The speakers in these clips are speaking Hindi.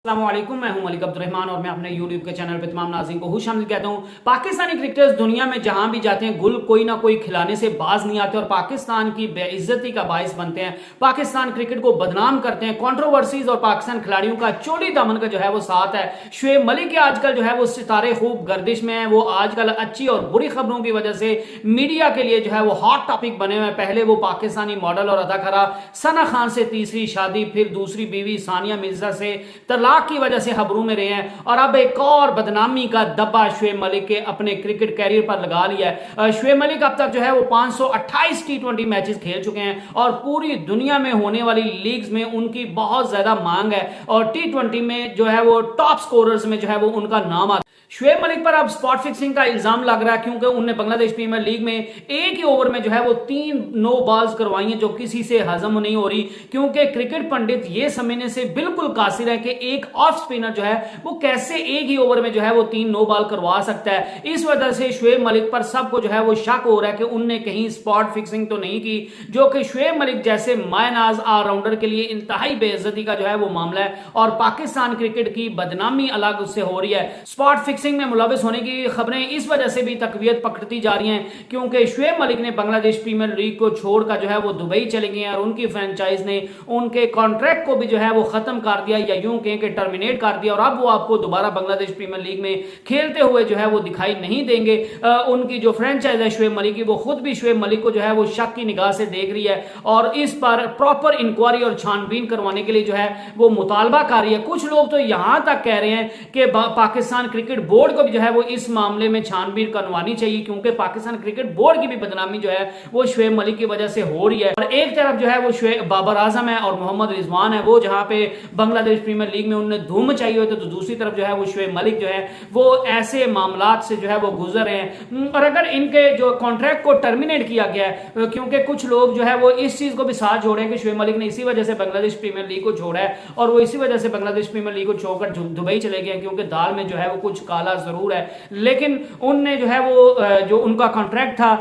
अस्सलामुअलैकुम, मैं हूं मलिक अब्दुर्रहमान और मैं अपने यूट्यूब के चैनल पे तमाम नाज़रीन को खुशामदीद कहता हूं। पाकिस्तानी क्रिकेटर्स दुनिया में जहां भी जाते हैं गुल कोई ना कोई खिलाने से बाज नहीं आते और पाकिस्तान की बेइज्जती का बाइस बनते हैं। पाकिस्तान क्रिकेट को बदनाम करते हैं। कंट्रोवर्सीज और पाकिस्तान खिलाड़ियों का चोली दामन का जो है वो साथ है। शुएब मलिक के आजकल जो है वो सितारे खूब गर्दिश में है। वो आजकल अच्छी और बुरी खबरों की वजह से मीडिया के लिए जो है वो हॉट टॉपिक बने हुए हैं। पहले वो पाकिस्तानी मॉडल और अदाकारा सना खान से तीसरी शादी, फिर दूसरी बीवी सानिया मिर्जा से तलाक की वजह से खबरों में रहे हैं और अब एक और बदनामी का दब्बा शुएब मलिक के अपने क्रिकेट कैरियर पर लगा लिया है। शुएब मलिक अब तक जो है वो 528 टी20 मैचेस खेल चुके हैं और पूरी दुनिया में होने वाली लीग्स में उनकी बहुत ज्यादा मांग है और टी20 में जो है वो टॉप स्कोरर्स में जो है वो उनका नाम आता है। शुएब मलिक पर अब स्पॉट फिक्सिंग का इल्जाम लग रहा है क्योंकि उन्होंने बांग्लादेश प्रीमियर लीग में एक ही ओवर में जो है वो 3 नो बॉल्स करवाई हैं जो किसी से हजम नहीं हो रही, क्योंकि क्रिकेट पंडित ये समझने से बिल्कुल कासिर है कि एक ऑफ स्पिनर जो है वो कैसे एक ही ओवर में जो है वो 3 नो बॉल करवा सकता है। इस वजह से शुएब मलिक पर सबको जो है वो शक हो रहा है कि उनने कहीं स्पॉट फिक्सिंग तो नहीं की, जो कि शुएब मलिक जैसे मायनाज ऑलराउंडर के लिए इंतहाई बेइज्जती का जो है वो मामला है और पाकिस्तान क्रिकेट की बदनामी अलग उससे हो रही है। स्पॉट फिक्सिंग में मुलविस होने की खबरें इस वजह से भी तकवीत पकड़ती जा रही हैं क्योंकि शुएब मलिक ने बांग्लादेश प्रीमियर लीग को छोड़कर जो है वो दुबई चले गए और उनकी फ्रेंचाइज ने उनके कॉन्ट्रैक्ट को भी जो है वो खत्म कर दिया या यूं कहें कि टर्मिनेट कर दिया और अब वो आपको दोबारा बांग्लादेश प्रीमियर लीग में खेलते हुए जो है वो दिखाई नहीं देंगे। उनकी जो फ्रेंचाइज है शुएब मलिक की, वो खुद भी शुएब मलिक को जो है वो शक की निगाह से देख रही है और इस पर प्रॉपर इंक्वायरी और छानबीन करवाने के लिए जो है वो मुतालबा कर रही है। कुछ लोग तो यहां तक कह रहे हैं कि पाकिस्तान क्रिकेट बोर्ड को भी जो है वो इस मामले में छानबीन करवानी चाहिए क्योंकि पाकिस्तान क्रिकेट बोर्ड की भी बदनामी जो है वो शुएब मलिक की वजह से हो रही है। और एक तरफ जो है वो बाबर आजम है और मोहम्मद रिजवान है, वो जहां पे बांग्लादेश प्रीमियर लीग में उन्हें धूम चाहिए हुए, तो दूसरी तरफ जो है वो शुएब मलिक जो है वो ऐसे मामलात से जो है वो गुजर रहे हैं। और अगर इनके जो कॉन्ट्रैक्ट को टर्मिनेट किया गया है, क्योंकि कुछ लोग जो है वो इस चीज को भी साथ जोड़े हैं कि शुएब मलिक ने इसी वजह से बांग्लादेश प्रीमियर लीग को छोड़ा है और वो इसी वजह से बांग्लादेश प्रीमियर लीग को छोड़कर दुबई चले गए क्योंकि दाल में जो है वो कुछ काला जरूर है, लेकिन उनने जो है वो जो उनका कॉन्ट्रैक्ट था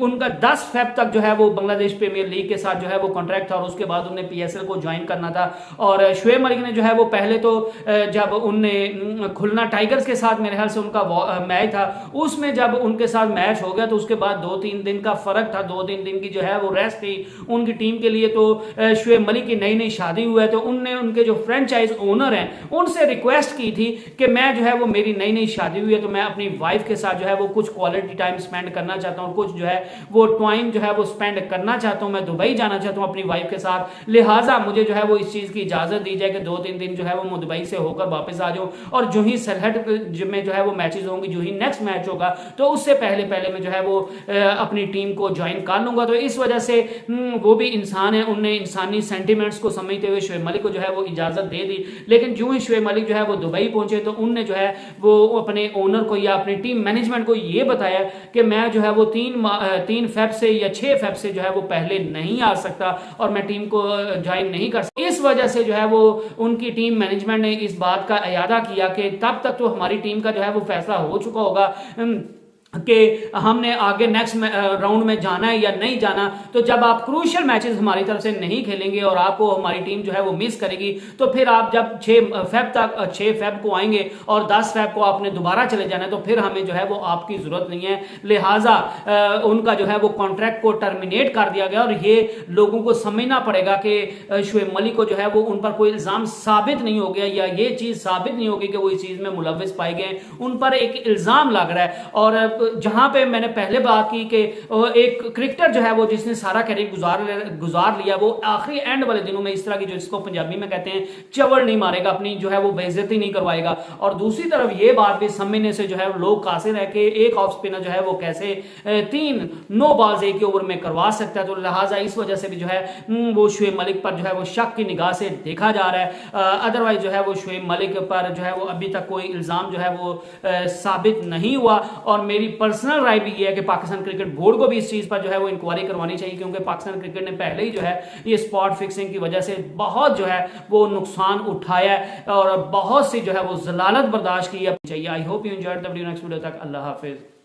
उनका 10 फेब तक जो है वो बांग्लादेश प्रीमियर लीग के साथ जो है वो कॉन्ट्रैक्ट था और उसके बाद उन्हें पीएसएल को ज्वाइन करना था। और शुएब मलिक ने जो है वो पहले तो जब उनने खुलना टाइगर्स के साथ मेरे ख्याल से उनका मैच था, उसमें जब उनके साथ मैच हो गया तो उसके बाद 2-3 दिन का फर्क था, 2-3 दिन की जो है वो रेस्ट थी उनकी टीम के लिए। तो शुएब मलिक की नई नई शादी हुआ है तो उनने उनके जो फ्रेंचाइज ओनर हैं उनसे रिक्वेस्ट की थी कि मैं जो है वो मेरी नई नई शादी हुई है तो मैं अपनी वाइफ के साथ जो है वो कुछ क्वालिटी टाइम स्पेंड करना चाहता हूँ, कुछ जो है वो टाइम जो है वो स्पेंड करना चाहता हूँ, मैं दुबई जाना चाहता हूँ अपनी वाइफ के साथ, लिहाजा मुझे जो है वो इस चीज की इजाजत दी जाए कि 2-3 दिन जो है वो मैं दुबई से होकर वापस आ जाऊं और जो ही सलहट में जो है वो मैचेस होंगी, जो ही नेक्स्ट मैच होगा तो उससे पहले पहले मैं जो है वो अपनी टीम को ज्वाइन कर लूंगा। तो इस वजह से वो भी इंसान है, उनने इंसानी सेंटिमेंट्स को समझते हुए शुएब मलिक को जो है वो इजाजत दे दी। लेकिन जो ही शुएब मलिक जो है वो दुबई पहुंचे तो उनने जो है वो अपने ओनर को या अपनी टीम मैनेजमेंट को ये बताया कि मैं जो है वो 3 फेब से या 6 फेब से जो है वो पहले नहीं आ सकता और मैं टीम को ज्वाइन नहीं कर सकता। इस वजह से जो है वो उनकी टीम मैनेजमेंट ने इस बात का इयादा किया कि तब तक तो हमारी टीम का जो है वो फैसला हो चुका होगा कि हमने आगे नेक्स्ट राउंड में जाना है या नहीं जाना। तो जब आप क्रूशियल मैचेस हमारी तरफ से नहीं खेलेंगे और आपको हमारी टीम जो है वो मिस करेगी तो फिर आप जब 6 फेब को आएंगे और 10 फेब को आपने दोबारा चले जाना है तो फिर हमें जो है वो आपकी जरूरत नहीं है, लिहाजा उनका जो है वो कॉन्ट्रैक्ट को टर्मिनेट कर दिया गया। और ये लोगों को समझना पड़ेगा कि शुएब मलिक को जो है वो उन पर कोई इल्जाम साबित नहीं हो गया या ये चीज साबित नहीं होगी कि वो इस चीज में मुलविस पाए गए, उन पर एक इल्जाम लग रहा है। और जहां पे मैंने पहले बात की कि एक क्रिकेटर जो है वो जिसने सारा कैरियर गुजार लिया वो आखिरी एंड वाले दिनों में इस तरह की जो इसको पंजाबी में कहते हैं चवड़ नहीं मारेगा, अपनी जो है वो बेइज्जती नहीं करवाएगा। और दूसरी तरफ ये बात भी समझने से जो है लोग कासिर है कि एक ऑफ स्पिनर जो है वो कैसे 3 नो बॉल्स एक ही ओवर में करवा सकता है। तो लिहाजा इस वजह से भी जो है वो शुएब मलिक पर जो है वो शक की निगाह से देखा जा रहा है। अदरवाइज जो है वो शुएब मलिक पर जो है वो अभी तक कोई इल्जाम जो है वो साबित नहीं हुआ। और मेरी पर्सनल राय भी ये है कि पाकिस्तान क्रिकेट बोर्ड को भी इस चीज पर जो है वो इंक्वायरी करवानी चाहिए क्योंकि पाकिस्तान क्रिकेट ने पहले ही जो है ये स्पॉट फिक्सिंग की वजह से बहुत जो है वो नुकसान उठाया है और बहुत सी जो है वो जलालत बर्दाश्त की चाहिए। I hope you enjoyed the video. Next video तक अल्लाह हाफिज।